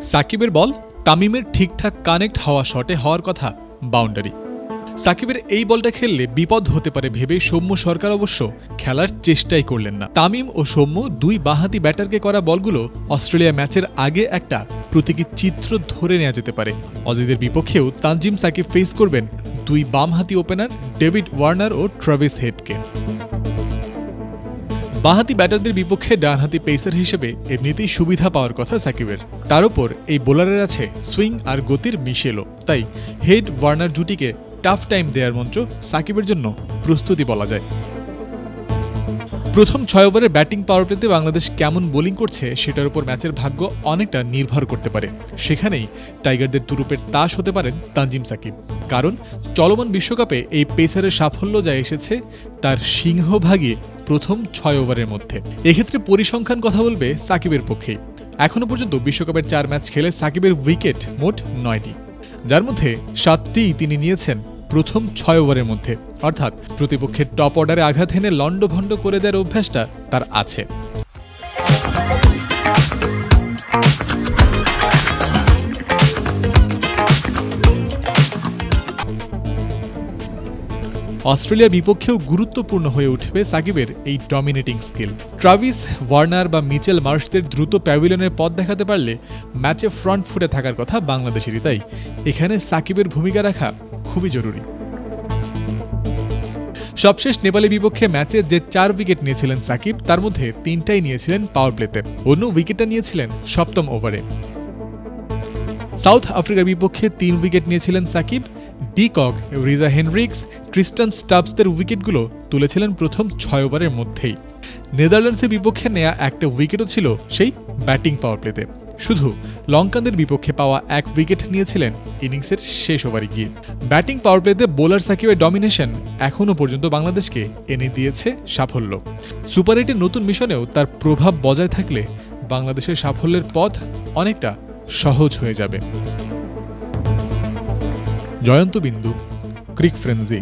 সাকিবের বল, তামিমের ঠিকঠাক কানেক্ট হওয়া শটে হওয়ার কথা বাউন্ডারি। সাকিবের এই বলটা খেললে বিপদ হতে পারে ভেবে সৌম্য সরকার অবশ্য খেলার চেষ্টাই করলেন না। তামিম ও সৌম্য দুই বাঁহাতি ব্যাটারকে করা বলগুলো অস্ট্রেলিয়া ম্যাচের আগে একটা প্রতীকী চিত্র ধরে নেওয়া যেতে পারে। অজিদের বিপক্ষেও তানজিম সাকিব ফেস করবেন দুই বামহাতি ওপেনার ডেভিড ওয়ার্নার ও ট্রাভিস হেডকে। বাঁহাতি ব্যাটারদের বিপক্ষে ডানহাতি পেসার হিসেবে এমনিতেই সুবিধা পাওয়ার কথা সাকিবের। তার উপর এই বোলারের আছে সুইং আর গতির মিশেলও। তাই হেড ওয়ার্নার জুটিকে টাফ টাইম দেওয়ার মঞ্চ সাকিবের জন্য প্রস্তুতি বলা যায়। প্রথম 6 ওভারের ব্যাটিং পাওয়ার প্লেতে বাংলাদেশ কেমন বোলিং করছে সেটার উপর ম্যাচের ভাগ্য অনেকটা নির্ভর করতে পারে। সেখানেই টাইগারদের তুরুপের তাস হতে পারেন তানজিম সাকিব। কারণ চলমান বিশ্বকাপে এই পেসারের সাফল্য যা এসেছে তার সিংহভাগই প্রথম 6 ওভারের মধ্যে। এক্ষেত্রে পরিসংখ্যান কথা বলবে সাকিবের পক্ষেই। এখনো পর্যন্ত বিশ্বকাপের 4 ম্যাচ খেলে সাকিবের উইকেট মোট 9টি, যার মধ্যে 7টিই তিনি নিয়েছেন প্রথম 6 ওভারের মধ্যে। অর্থাৎ প্রতিপক্ষের টপ অর্ডারে আঘাত এনে লন্ডভন্ড করে দেওয়ার অভ্যাসটা তার আছে। অস্ট্রেলিয়ার বিপক্ষেও গুরুত্বপূর্ণ হয়ে উঠবে সাকিবের এই ডমিনেটিং স্কিল। ট্রাভিস, ওয়ার্নার বা মিচেল মার্শদের দ্রুত প্যাভিলিয়নের পথ দেখাতে পারলে ম্যাচে ফ্রন্ট ফুটে থাকার কথা বাংলাদেশেরই। তাই এখানে সাকিবের ভূমিকা রাখা খুবই জরুরি। সবশেষ নেপালি বিপক্ষে ম্যাচে যে 4 উইকেট নিয়েছিলেন সাকিব, তার মধ্যে 3টাই নিয়েছিলেন পাওয়ার প্লেতে। অন্য উইকেটটা নিয়েছিলেন 7ম ওভারে। সাউথ আফ্রিকার বিপক্ষে 3 উইকেট নিয়েছিলেন Shakib. De Kock, Reeza Hendricks, Tristan স্টাবসদের উইকেটগুলো তুলেছিলেন প্রথম 6 ওভারের মধ্যেই। নেদারল্যান্ডসের বিপক্ষে নেয়া একটা উইকেটও ছিল সেই ব্যাটিং পাওয়ার প্লেতে। শুধু লঙ্কানদের বিপক্ষে পাওয়া 1 উইকেট নিয়েছিলেন ইনিংসের শেষ ওভারে গিয়ে। ব্যাটিং পাওয়ার প্লেতে বোলার সাকিবের ডমিনেশন এখনও পর্যন্ত বাংলাদেশকে এনে দিয়েছে সাফল্য। সুপার 8-এর নতুন মিশনেও তার প্রভাব বজায় থাকলে বাংলাদেশের সাফল্যের পথ অনেকটা সহজ হয়ে যাবে। জয়ন্ত বিন্দু, ক্রিক ফ্রেন্সি।